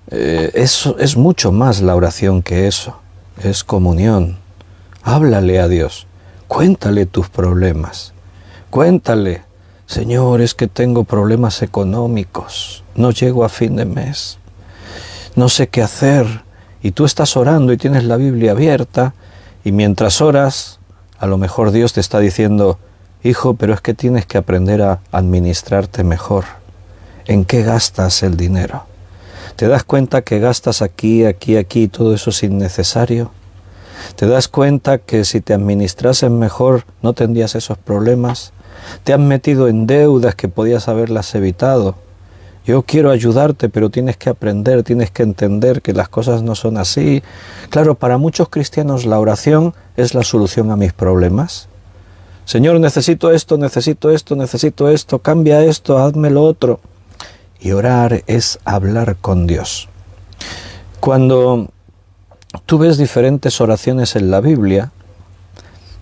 Eso es mucho más la oración que eso, es comunión. Háblale a Dios, cuéntale tus problemas, cuéntale, Señor, es que tengo problemas económicos, no llego a fin de mes, no sé qué hacer, y tú estás orando y tienes la Biblia abierta, y mientras oras, a lo mejor Dios te está diciendo, hijo, pero es que tienes que aprender a administrarte mejor. ¿En qué gastas el dinero? ¿Te das cuenta que gastas aquí, aquí, aquí y todo eso es innecesario? ¿Te das cuenta que si te administrases mejor no tendrías esos problemas? ¿Te has metido en deudas que podías haberlas evitado? Yo quiero ayudarte, pero tienes que aprender, tienes que entender que las cosas no son así. Claro, para muchos cristianos la oración es la solución a mis problemas. Señor, necesito esto, necesito esto, necesito esto, cambia esto, hazme lo otro. Y orar es hablar con Dios. Cuando tú ves diferentes oraciones en la Biblia,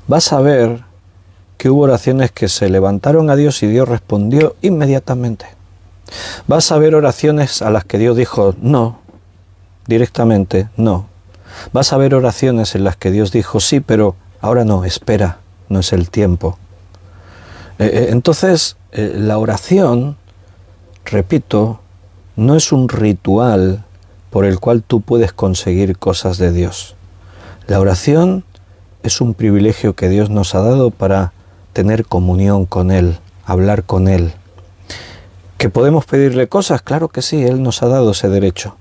vas a ver que hubo oraciones que se levantaron a Dios y Dios respondió inmediatamente. Vas a ver oraciones a las que Dios dijo no, directamente no. Vas a ver oraciones en las que Dios dijo sí, pero ahora no, espera, no es el tiempo. Entonces, la oración, repito, no es un ritual por el cual tú puedes conseguir cosas de Dios. La oración es un privilegio que Dios nos ha dado para tener comunión con Él, hablar con Él. ¿Que podemos pedirle cosas? Claro que sí, Él nos ha dado ese derecho.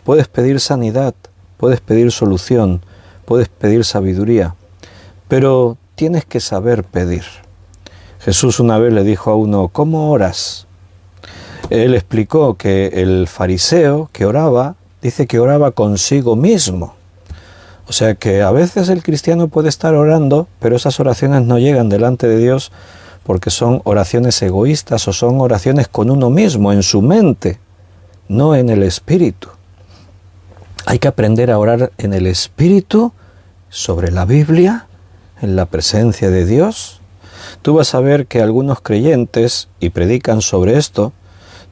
Puedes pedir sanidad, puedes pedir solución, puedes pedir sabiduría, pero tienes que saber pedir. Jesús una vez le dijo a uno, ¿cómo oras? Él explicó que el fariseo que oraba, dice que oraba consigo mismo. O sea que a veces el cristiano puede estar orando, pero esas oraciones no llegan delante de Dios porque son oraciones egoístas o son oraciones con uno mismo, en su mente, no en el espíritu. Hay que aprender a orar en el espíritu, sobre la Biblia, en la presencia de Dios. Tú vas a ver que algunos creyentes, y predican sobre esto,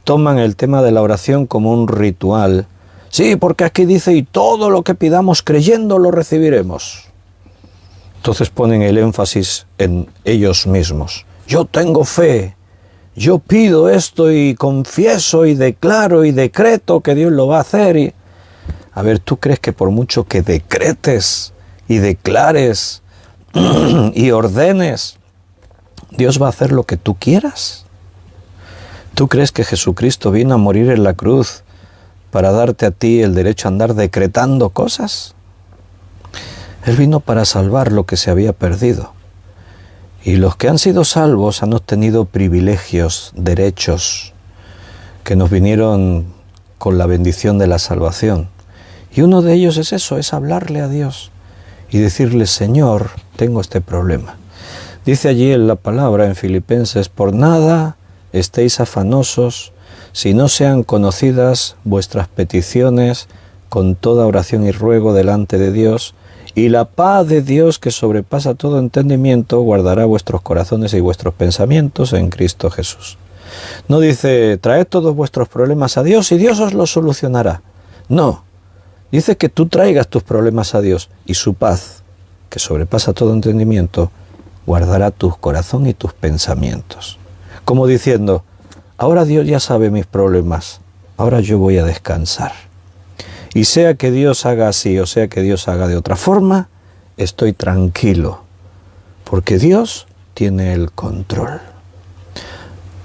toman el tema de la oración como un ritual. Sí, porque aquí dice, y todo lo que pidamos creyendo lo recibiremos. Entonces ponen el énfasis en ellos mismos. Yo tengo fe, yo pido esto y confieso y declaro y decreto que Dios lo va a hacer. Y... A ver, ¿tú crees que por mucho que decretes y declares y ordenes, Dios va a hacer lo que tú quieras? ¿Tú crees que Jesucristo vino a morir en la cruz para darte a ti el derecho a andar decretando cosas? Él vino para salvar lo que se había perdido. Y los que han sido salvos han obtenido privilegios, derechos, que nos vinieron con la bendición de la salvación. Y uno de ellos es eso, es hablarle a Dios y decirle, Señor, tengo este problema. Dice allí en la palabra en Filipenses, por nada estéis afanosos, si no sean conocidas vuestras peticiones con toda oración y ruego delante de Dios, y la paz de Dios que sobrepasa todo entendimiento guardará vuestros corazones y vuestros pensamientos en Cristo Jesús. No dice, traed todos vuestros problemas a Dios y Dios os los solucionará. No, dice que tú traigas tus problemas a Dios y su paz, que sobrepasa todo entendimiento, guardará tu corazón y tus pensamientos. Como diciendo, ahora Dios ya sabe mis problemas, ahora yo voy a descansar. Y sea que Dios haga así o sea que Dios haga de otra forma, estoy tranquilo, porque Dios tiene el control.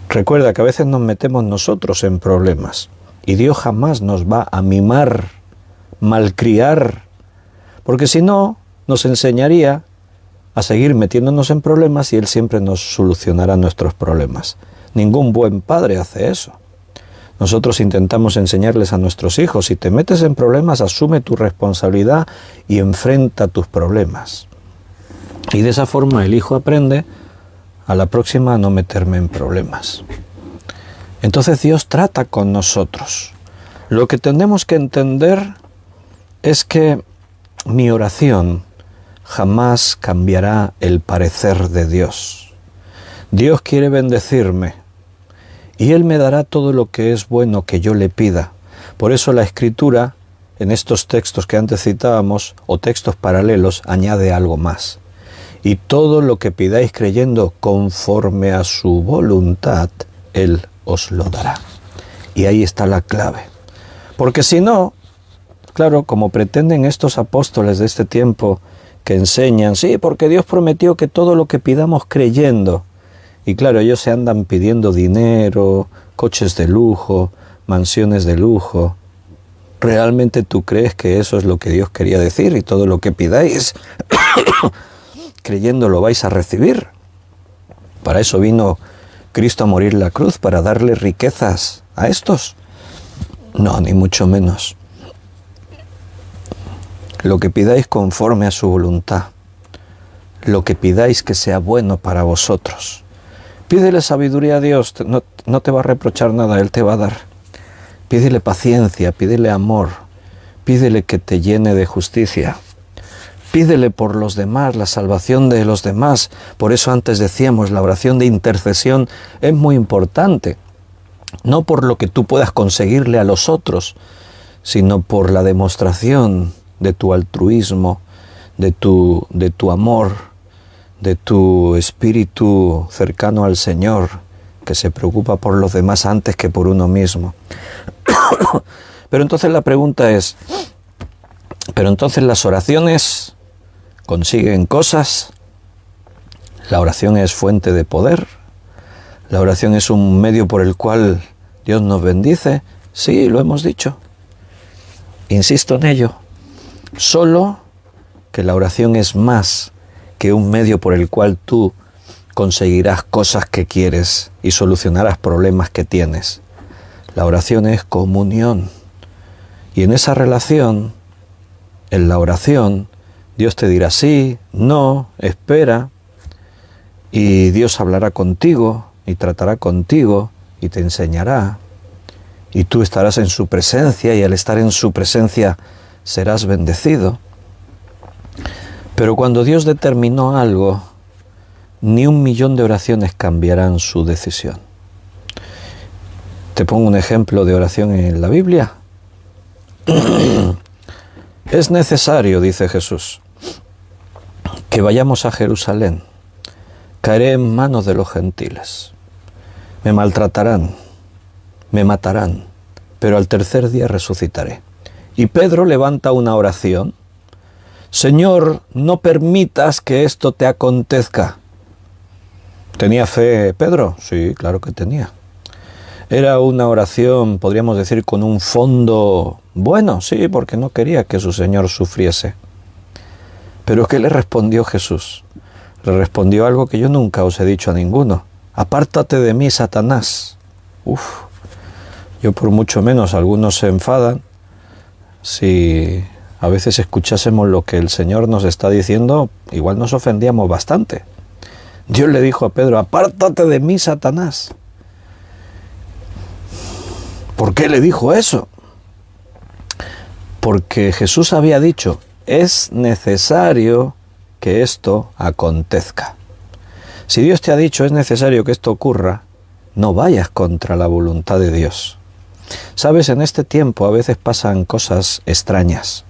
Recuerda que a veces nos metemos nosotros en problemas y Dios jamás nos va a mimar, malcriar, porque si no, nos enseñaría a seguir metiéndonos en problemas y Él siempre nos solucionará nuestros problemas. Ningún buen padre hace eso. Nosotros intentamos enseñarles a nuestros hijos, si te metes en problemas, asume tu responsabilidad y enfrenta tus problemas. Y de esa forma el hijo aprende a la próxima a no meterme en problemas. Entonces Dios trata con nosotros. Lo que tenemos que entender es que mi oración jamás cambiará el parecer de Dios. Dios quiere bendecirme y Él me dará todo lo que es bueno que yo le pida. Por eso la Escritura, en estos textos que antes citábamos, o textos paralelos, añade algo más. Y todo lo que pidáis creyendo conforme a su voluntad, Él os lo dará. Y ahí está la clave. Porque si no, claro, como pretenden estos apóstoles de este tiempo que enseñan, sí, porque Dios prometió que todo lo que pidamos creyendo, y claro, ellos se andan pidiendo dinero, coches de lujo, mansiones de lujo. ¿Realmente tú crees que eso es lo que Dios quería decir y todo lo que pidáis creyendo lo vais a recibir? Para eso vino Cristo a morir en la cruz, para darle riquezas a estos. No, ni mucho menos. Lo que pidáis conforme a su voluntad, lo que pidáis que sea bueno para vosotros. Pídele sabiduría a Dios, no te va a reprochar nada, Él te va a dar. Pídele paciencia, pídele amor, pídele que te llene de justicia. Pídele por los demás, la salvación de los demás. Por eso antes decíamos, la oración de intercesión es muy importante. No por lo que tú puedas conseguirle a los otros, sino por la demostración de tu altruismo, de tu amor, de tu espíritu cercano al Señor, que se preocupa por los demás antes que por uno mismo. Pero entonces la pregunta es, ¿pero entonces las oraciones consiguen cosas? ¿La oración es fuente de poder? ¿La oración es un medio por el cual Dios nos bendice? Sí, lo hemos dicho. Insisto en ello. Solo que la oración es más que un medio por el cual tú conseguirás cosas que quieres y solucionarás problemas que tienes. La oración es comunión. Y en esa relación, en la oración, Dios te dirá sí, no, espera, y Dios hablará contigo y tratará contigo y te enseñará. Y tú estarás en su presencia y al estar en su presencia serás bendecido. Pero cuando Dios determinó algo, ni 1.000.000 de oraciones cambiarán su decisión. Te pongo un ejemplo de oración en la Biblia. Es necesario, dice Jesús, que vayamos a Jerusalén. Caeré en manos de los gentiles. Me maltratarán, me matarán, pero al tercer día resucitaré. Y Pedro levanta una oración. Señor, no permitas que esto te acontezca. ¿Tenía fe Pedro? Sí, claro que tenía. Era una oración, podríamos decir, con un fondo bueno, sí, porque no quería que su Señor sufriese. Pero ¿qué le respondió Jesús? Le respondió algo que yo nunca os he dicho a ninguno. Apártate de mí, Satanás. Yo por mucho menos, algunos se enfadan. Si a veces escuchásemos lo que el Señor nos está diciendo, igual nos ofendíamos bastante. Dios le dijo a Pedro, apártate de mí, Satanás. ¿Por qué le dijo eso? Porque Jesús había dicho, es necesario que esto acontezca. Si Dios te ha dicho, es necesario que esto ocurra, no vayas contra la voluntad de Dios. Sabes, en este tiempo a veces pasan cosas extrañas.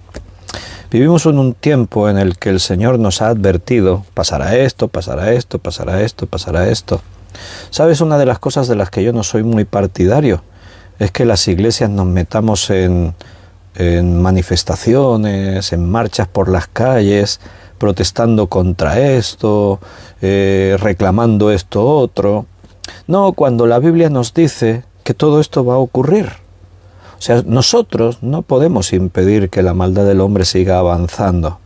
Vivimos en un tiempo en el que el Señor nos ha advertido, pasará esto, pasará esto, pasará esto, pasará esto. ¿Sabes? Una de las cosas de las que yo no soy muy partidario es que las iglesias nos metamos en manifestaciones, en marchas por las calles, protestando contra esto, reclamando esto otro. No, cuando la Biblia nos dice que todo esto va a ocurrir. O sea, nosotros no podemos impedir que la maldad del hombre siga avanzando.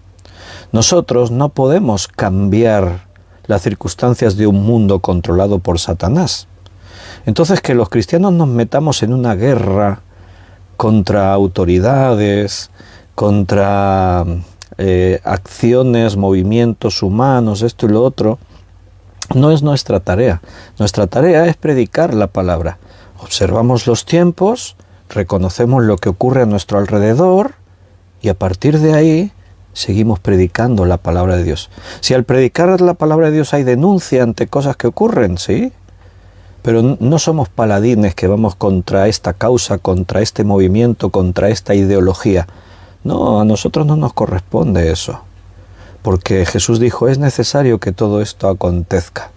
Nosotros no podemos cambiar las circunstancias de un mundo controlado por Satanás. Entonces, que los cristianos nos metamos en una guerra contra autoridades, contra acciones, movimientos humanos, esto y lo otro, no es nuestra tarea. Nuestra tarea es predicar la palabra. Observamos los tiempos, reconocemos lo que ocurre a nuestro alrededor y a partir de ahí seguimos predicando la palabra de Dios. Si al predicar la palabra de Dios hay denuncia ante cosas que ocurren, ¿sí? Pero no somos paladines que vamos contra esta causa, contra este movimiento, contra esta ideología. No, a nosotros no nos corresponde eso. Porque Jesús dijo, es necesario que todo esto acontezca.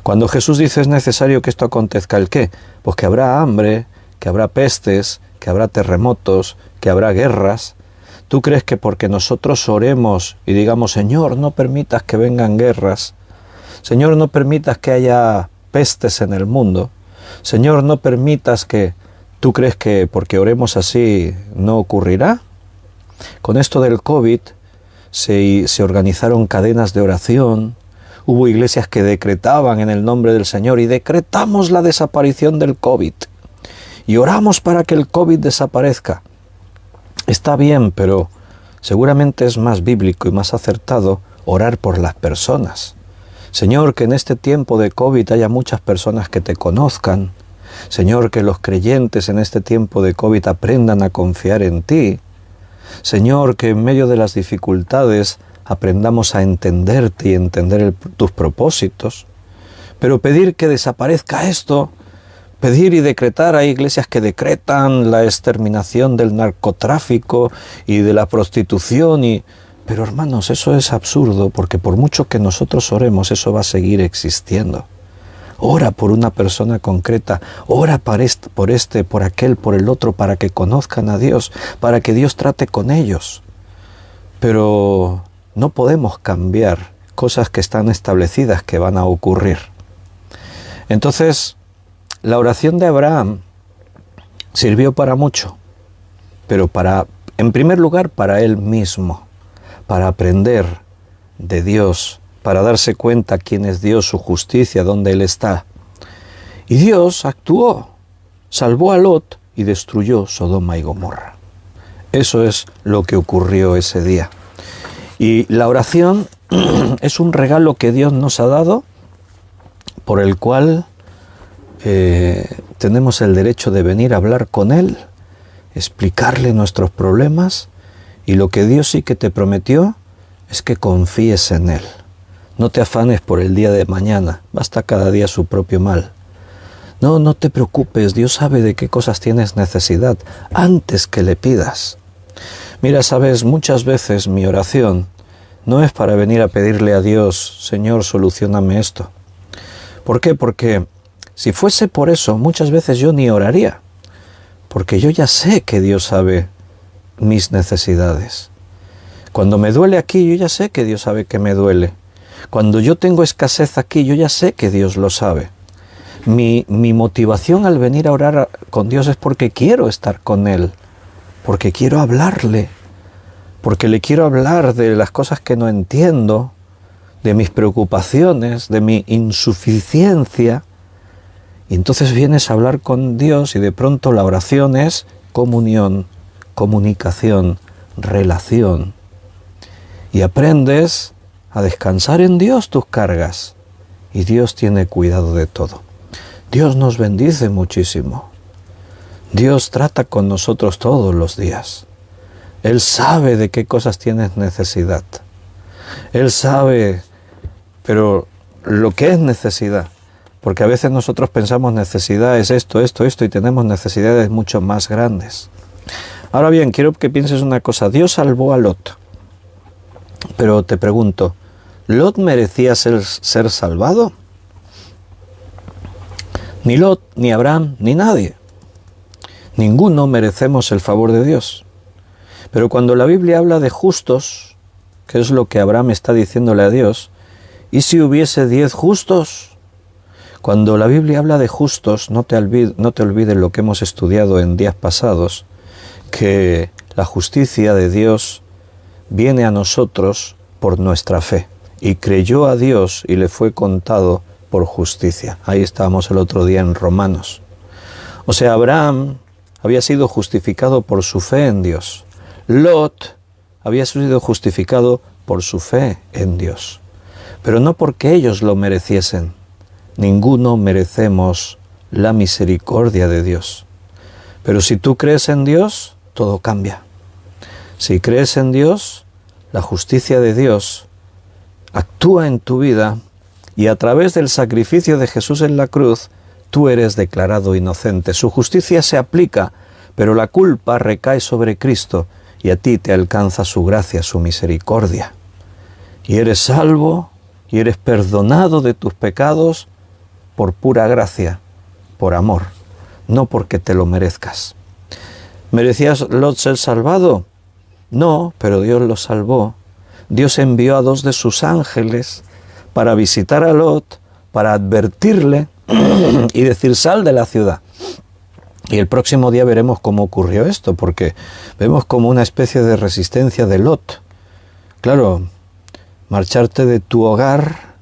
Cuando Jesús dice es necesario que esto acontezca, ¿el qué? Pues que habrá hambre, que habrá pestes, que habrá terremotos, que habrá guerras. ¿Tú crees que porque nosotros oremos y digamos, Señor, no permitas que vengan guerras, Señor, no permitas que haya pestes en el mundo, Señor, no permitas que... ¿Tú crees que porque oremos así no ocurrirá? Con esto del COVID se organizaron cadenas de oración, hubo iglesias que decretaban en el nombre del Señor y decretamos la desaparición del COVID y oramos para que el COVID desaparezca. Está bien, pero seguramente es más bíblico y más acertado orar por las personas. Señor, que en este tiempo de COVID haya muchas personas que te conozcan. Señor, que los creyentes en este tiempo de COVID aprendan a confiar en ti. Señor, que en medio de las dificultades aprendamos a entenderte y entender tus propósitos. Pero pedir que desaparezca esto, pedir y decretar, hay iglesias que decretan la exterminación del narcotráfico y de la prostitución Pero hermanos, eso es absurdo, porque por mucho que nosotros oremos, eso va a seguir existiendo. Ora por una persona concreta, ora por aquel, por el otro, para que conozcan a Dios, para que Dios trate con ellos. Pero no podemos cambiar cosas que están establecidas, que van a ocurrir. Entonces, la oración de Abraham sirvió para mucho, pero en primer lugar, para él mismo, para aprender de Dios, para darse cuenta quién es Dios, su justicia, dónde Él está. Y Dios actuó, salvó a Lot y destruyó Sodoma y Gomorra. Eso es lo que ocurrió ese día. Y la oración es un regalo que Dios nos ha dado, por el cual tenemos el derecho de venir a hablar con Él, explicarle nuestros problemas. Y lo que Dios sí que te prometió es que confíes en Él. No te afanes por el día de mañana, basta cada día su propio mal. No te preocupes, Dios sabe de qué cosas tienes necesidad antes que le pidas. Mira, sabes, muchas veces mi oración no es para venir a pedirle a Dios, Señor, solucióname esto. ¿Por qué? Porque si fuese por eso, muchas veces yo ni oraría, porque yo ya sé que Dios sabe mis necesidades. Cuando me duele aquí, yo ya sé que Dios sabe que me duele. Cuando yo tengo escasez aquí, yo ya sé que Dios lo sabe. Mi motivación al venir a orar con Dios es porque quiero estar con Él, porque quiero hablarle, porque le quiero hablar de las cosas que no entiendo, de mis preocupaciones, de mi insuficiencia. Y entonces vienes a hablar con Dios y de pronto la oración es comunión, comunicación, relación. Y aprendes a descansar en Dios tus cargas. Y Dios tiene cuidado de todo. Dios nos bendice muchísimo. Dios trata con nosotros todos los días. Él sabe de qué cosas tienes necesidad. Él sabe, pero lo que es necesidad. Porque a veces nosotros pensamos necesidad es esto, y tenemos necesidades mucho más grandes. Ahora bien, quiero que pienses una cosa. Dios salvó a Lot. Pero te pregunto, ¿Lot merecía ser salvado? Ni Lot, ni Abraham, ni nadie. Ninguno merecemos el favor de Dios. Pero cuando la Biblia habla de justos, que es lo que Abraham está diciéndole a Dios, ¿y si hubiese 10 justos? Cuando la Biblia habla de justos, no te olvides lo que hemos estudiado en días pasados, que la justicia de Dios viene a nosotros por nuestra fe. Y creyó a Dios y le fue contado por justicia. Ahí estábamos el otro día en Romanos. O sea, Abraham había sido justificado por su fe en Dios. Lot había sido justificado por su fe en Dios. Pero no porque ellos lo mereciesen. Ninguno merecemos la misericordia de Dios. Pero si tú crees en Dios, todo cambia. Si crees en Dios, la justicia de Dios actúa en tu vida y a través del sacrificio de Jesús en la cruz, tú eres declarado inocente. Su justicia se aplica, pero la culpa recae sobre Cristo y a ti te alcanza su gracia, su misericordia. Y eres salvo y eres perdonado de tus pecados por pura gracia, por amor, no porque te lo merezcas. ¿Merecía Lot ser salvado? No, pero Dios lo salvó. Dios envió a 2 de sus ángeles para visitar a Lot, para advertirle y decir, sal de la ciudad. Y el próximo día veremos cómo ocurrió esto, porque vemos como una especie de resistencia de Lot. Claro, marcharte de tu hogar,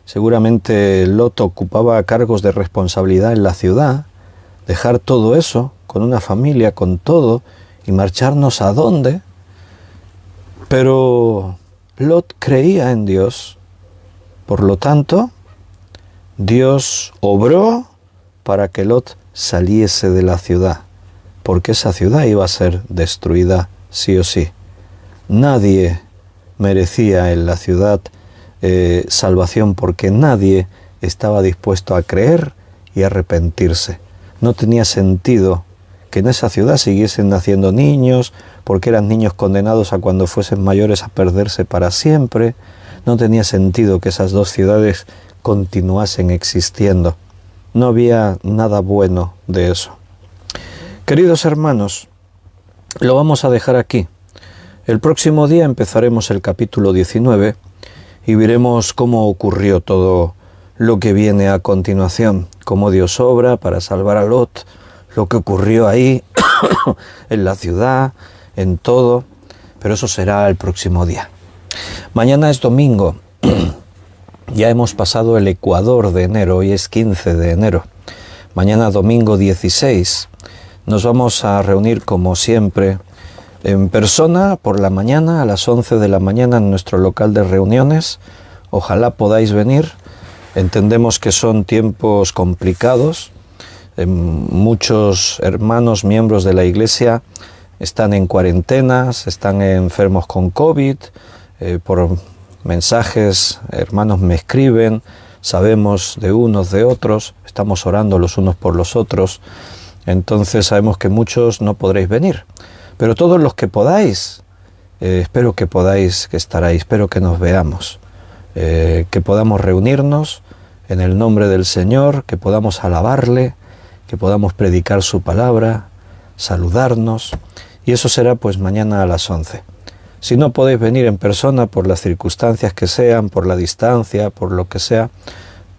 seguramente Lot ocupaba cargos de responsabilidad en la ciudad, dejar todo eso, con una familia, con todo, y marcharnos ¿a dónde? Pero Lot creía en Dios, por lo tanto, Dios obró para que Lot saliese de la ciudad, porque esa ciudad iba a ser destruida sí o sí. Nadie merecía en la ciudad salvación, porque nadie estaba dispuesto a creer y arrepentirse. No tenía sentido que en esa ciudad siguiesen naciendo niños, porque eran niños condenados a cuando fuesen mayores a perderse para siempre. No tenía sentido que esas 2 ciudades continuasen existiendo. No había nada bueno de eso. Queridos hermanos, lo vamos a dejar aquí. El próximo día empezaremos el capítulo 19 y veremos cómo ocurrió todo lo que viene a continuación, cómo Dios obra para salvar a Lot, lo que ocurrió ahí, en la ciudad, en todo, pero eso será el próximo día. Mañana es domingo, ya hemos pasado el ecuador de enero, hoy es 15 de enero. Mañana domingo 16 nos vamos a reunir como siempre en persona por la mañana a las 11 de la mañana en nuestro local de reuniones. Ojalá podáis venir. Entendemos que son tiempos complicados. Muchos hermanos, miembros de la Iglesia, están en cuarentenas, están enfermos con COVID. Por mensajes, hermanos me escriben, sabemos de unos, de otros, estamos orando los unos por los otros. Entonces sabemos que muchos no podréis venir. Pero todos los que podáis, espero que podáis, que estaréis, espero que nos veamos. Que podamos reunirnos en el nombre del Señor, que podamos alabarle, que podamos predicar su palabra, saludarnos, y eso será pues mañana a las 11. Si no podéis venir en persona por las circunstancias que sean, por la distancia, por lo que sea,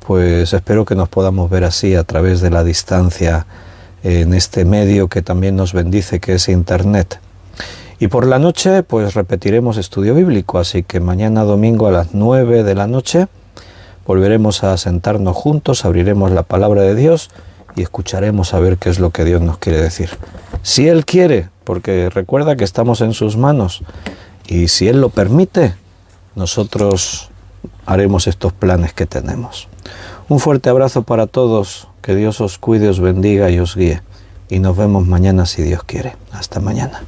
pues espero que nos podamos ver así a través de la distancia en este medio que también nos bendice, que es Internet. Y por la noche pues repetiremos estudio bíblico, así que mañana domingo a las 9 de la noche volveremos a sentarnos juntos, abriremos la palabra de Dios y escucharemos a ver qué es lo que Dios nos quiere decir. Si Él quiere, porque recuerda que estamos en sus manos, y si Él lo permite, nosotros haremos estos planes que tenemos. Un fuerte abrazo para todos, que Dios os cuide, os bendiga y os guíe. Y nos vemos mañana si Dios quiere. Hasta mañana.